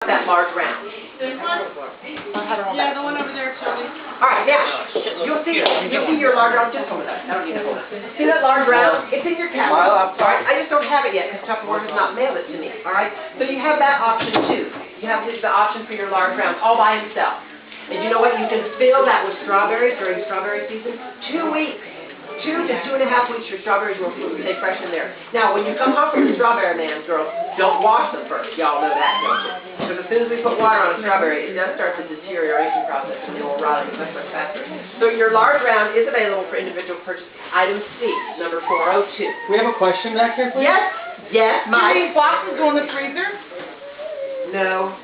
that large round? This one? Yeah, the one over there, Charlie. All right, now, you'll see your large round, just hold it up. I don't need to hold it. See that large round? It's in your catalog, all right? I just don't have it yet because Tupperware has not mailed it to me, all right? So you have that option too. You have the option for your large round all by himself. And you know what? You can fill that with strawberries during strawberry season. 2 weeks. 2 to 2.5 weeks, your strawberries will stay fresh in there. Now, when you come home from the strawberry man, girls, don't wash them first. Y'all know that, don't you? Because as soon as we put water on a strawberry, it does start the deterioration process, and it will rot much faster. So your large round is available for individual purchase. Item C, number 402. We have a question back here, please? Yes, yes, Mike. Do these boxes go in the freezer? No.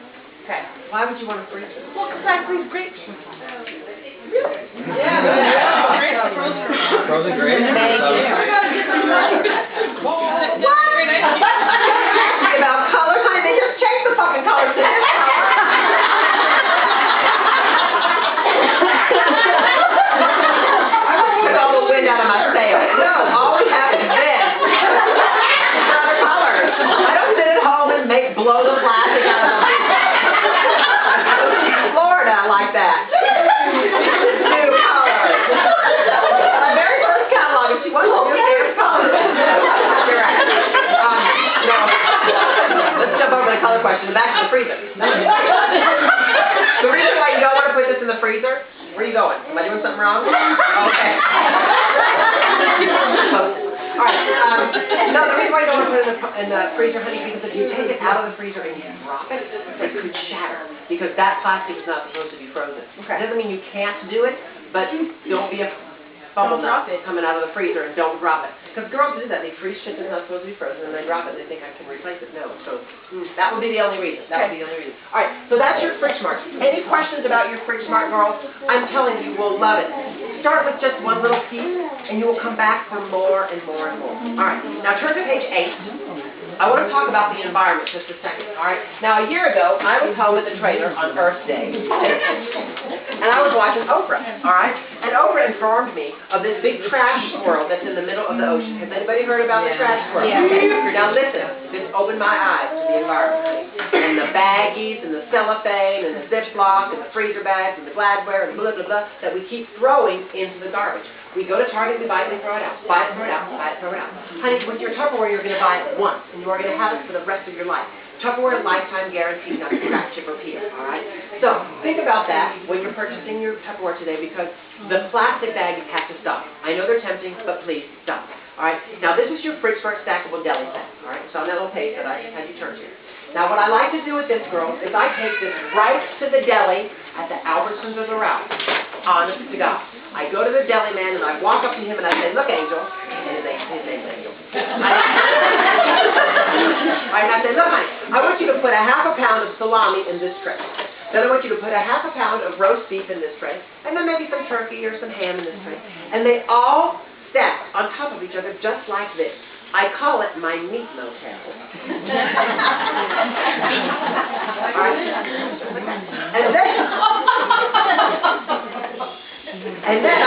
Okay. Why would you want to freeze it? Well, because I freeze grapes. Yeah. Frozen grapes? What? About colors, honey, they just change the fucking colors. I won't put all the wind out of my sail. No, all we have is this. Other colors. I don't sit at home and blow the plastic out of my Florida like that. Color question, the back of the freezer. The reason why you don't want to put this in the freezer, where are you going? Am I doing something wrong? Okay. Alright, no, the reason why you don't want to put it in the freezer, honey, because if you take it out of the freezer and you drop it, it could shatter, because that plastic is not supposed to be frozen. Okay. It doesn't mean you can't do it, but don't be a fumble nut coming out of the freezer and don't drop it. Because girls do that. They freeze shit that's not supposed to be frozen and they drop it and they think I can replace it. No. So that would be the only reason. That would be the only reason. All right. So that's your Fridge Smart. Any questions about your Fridge Smart, girls? I'm telling you, you will love it. Start with just one little piece and you will come back for more and more and more. All right. Now turn to page 8. I want to talk about the environment just a second, all right? Now, a year ago, I was home at the trailer on Earth Day, and I was watching Oprah, all right? And Oprah informed me of this big trash swirl that's in the middle of the ocean. Has anybody heard about the trash swirl? Yeah. Okay. Now, listen, this opened my eyes to the environment, and the baggies, and the cellophane, and the Ziploc, and the freezer bags, and the Gladware, and blah, blah, blah, that we keep throwing into the garbage. We go to Target, we buy it, we throw it out. Buy it, throw it out. Buy it, throw it out. Honey, with your Tupperware, you're going to buy it once, and you are going to have it for the rest of your life. Tupperware lifetime guarantee, not scratch, chip, or peel, all right? So think about that when you're purchasing your Tupperware today, because the plastic bags have to stop. I know they're tempting, but please stop. All right? Now, this is your Fridge Smart stackable deli set, all right? So on that little page that I just had you turn to. Now, what I like to do with this, girls, is I take this right to the deli at the Albertsons or the Ralph. Honest to God. I go to the deli man and I walk up to him and I say, "Look, Angel," and his name's Angel. And I say, "Look, honey, I want you to put a ½ pound of salami in this tray. Then I want you to put a ½ pound of roast beef in this tray, and then maybe some turkey or some ham in this tray." And they all stack on top of each other just like this. I call it my meat motel. Right? And then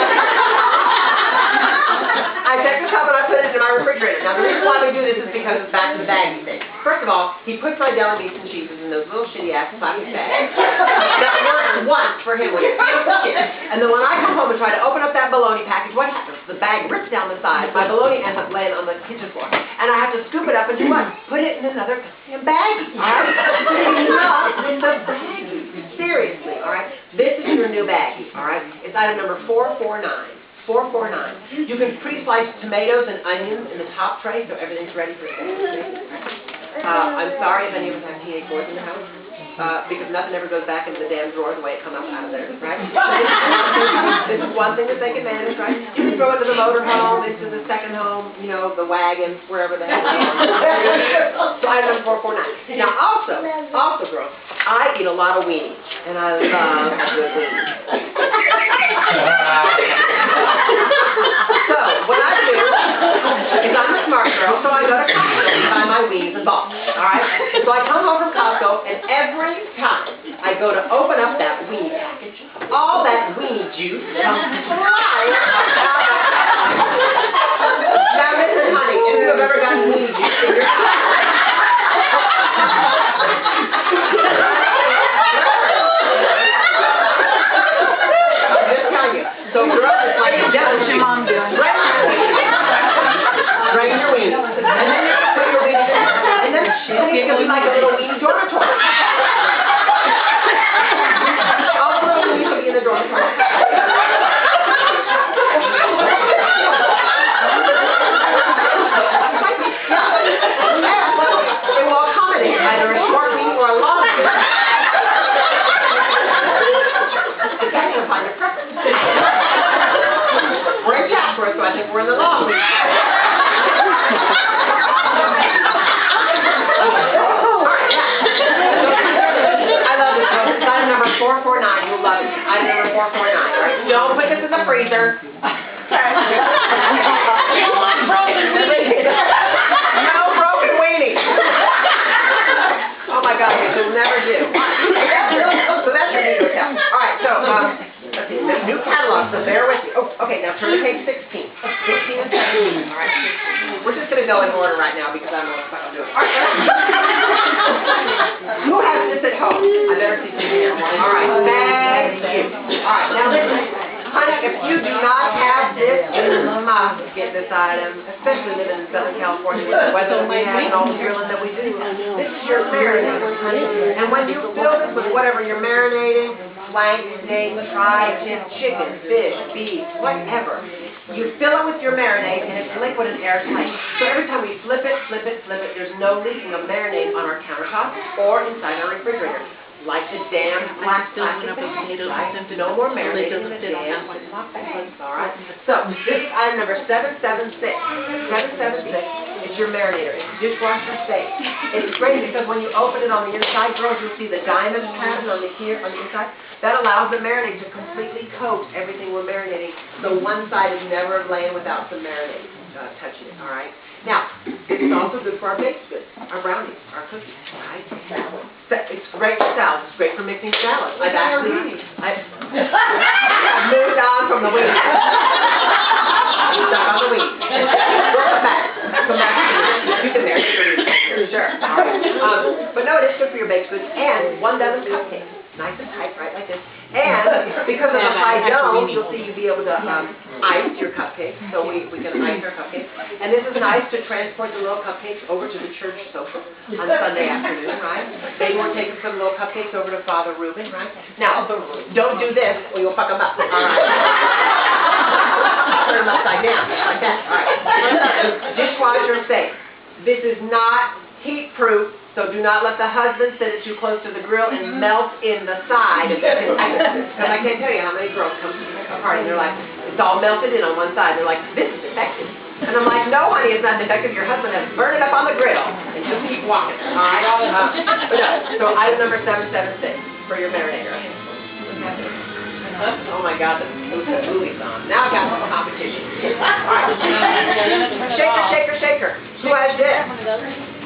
I take the cup and I put it in my refrigerator. Now the reason why we do this is because it's back to the baggy thing. First of all, he puts my deli meats and cheeses in those little shitty ass plastic bags. That works once for him when it's beautiful shit. And then when I come home and try to open up that bologna package, what happens? The bag rips down the side. My bologna ends up laying on the kitchen floor. And I have to scoop it up and do what? Put it in another goddamn baggie. Alright? Not in the baggie. Seriously, alright? This is your new baggie, alright? It's item number 449. 449. You can pre-slice tomatoes and onions in the top tray, so everything's ready for you. I'm sorry if any of us have teenage boys in the house, because nothing ever goes back into the damn drawer the way it comes out of there, right? This is one thing that they can manage, right? You can throw it into the motor home, into the second home, you know, the wagon, wherever the hell it is. So item number 449. Now also, girls, I eat a lot of weenies, and I love good weenies. So, what I do is I'm a smart girl, so I go to Costco and buy my weenies in bulk, alright? So I come home from Costco, and every time I go to open up that weenie package, all that weenie juice comes flying out. Now listen, honey, if you have ever gotten weenie juice in your house, Item number 449, all right? Don't put this in the freezer. No broken weenie. Oh my God, this will never do. So that's your new account. All right, so let's see, new catalog, so bear with me. Oh, okay, now turn to page 16. 16 and 17, all right? We're just going to go in order right now because I don't know what the fuck I'm doing. All right. Who has this at home? I better see you here. All right, thank you. All right, now listen. Honey, if you do not have this, you must get this item, especially living in Southern California with the weather that we have and all the grilling that we do. This is your marinator, honey. And when you fill this with whatever you're marinating, flank, steak, tri-tip, chicken, fish, beef, whatever, you fill it with your marinade and it's liquid and airtight. So every time we flip it, there's no leaking of marinade on our countertop or inside our refrigerator. Like the damn black plastic bags, right? No more marinating in the damn Ziploc bags, all right? So, this is item number 776. 776 is your marinator. It's dishwasher safe. It's great because when you open it on the inside, girls, you'll see the diamond pattern on the inside. That allows the marinade to completely coat everything we're marinating. So one side is never laying without some marinade touching it, all right? Now, it's also good for our baked goods, our brownies, our cookies, right? It's great for salads. It's great for mixing salads. I've moved on from the weeds. Stuck on the weeds. We'll come back. Come back. You can there. Sure. All right. But no, it is good for your baked goods. And 1 dozen cupcakes. Nice and tight, right, like this. And because of the high dome, you'll see you'll be able to ice your cupcakes. So we can ice our cupcakes. And this is nice to transport the little cupcakes over to the church social on Sunday afternoon, right? Maybe we're taking some little cupcakes over to Father Reuben, right? Now, don't do this or you'll fuck them up. All right. Turn them upside down, like that. All right. Dishwasher safe. This is not heat-proof, so do not let the husband sit it too close to the grill and melt in the side. Because I can't tell you how many girls come to a party and they're like, it's all melted in on one side. They're like, this is defective. And I'm like, no, honey, it's not defective. Your husband has burned it up on the grill. And just keep walking, all right? But no, so item number 776 for your marinator. Oh my God, it was a movie song. Now I got some competition. All right. Shaker, shaker, shaker. Who has this?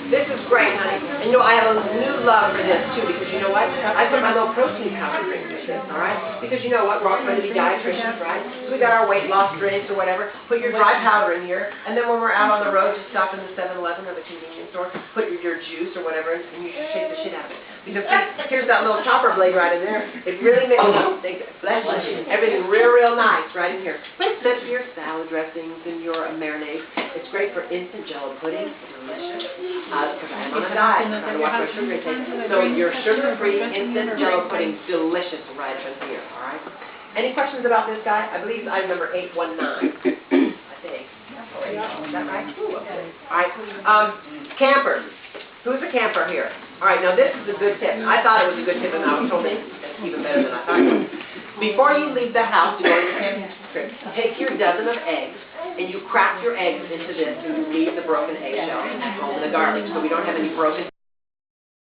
This is great, honey. And you know, I have a new love for this, too, because you know what? I put my little protein powder drink with this, all right? Because you know what? We're all trying to be dietitians, right? So we got our weight loss drinks or whatever. Put your dry powder in here, and then when we're out on the road, just stop in the 7-Eleven or the convenience store, put your juice or whatever, and you should shake the shit out of it. Because here's that little chopper blade right in there. It really makes flesh everything real nice right in here. But it's good for your salad dressings and your marinades. It's great for instant jello pudding. Delicious. Because I'm on a diet. I'm trying to watch my sugar intake. So your sugar-free instant jello pudding, delicious right up in here. All right. Any questions about this guy? I believe item number 819. I think. Is that right? Ooh, okay. All right. Campers. Who's a camper here? All right, now this is a good tip. I thought it was a good tip, and I was told it's even better than I thought it was. Before you leave the house to go on your camping trip, take your dozen of eggs, and you crack your eggs into this, and you leave the broken eggshell at home in the garbage, so we don't have any broken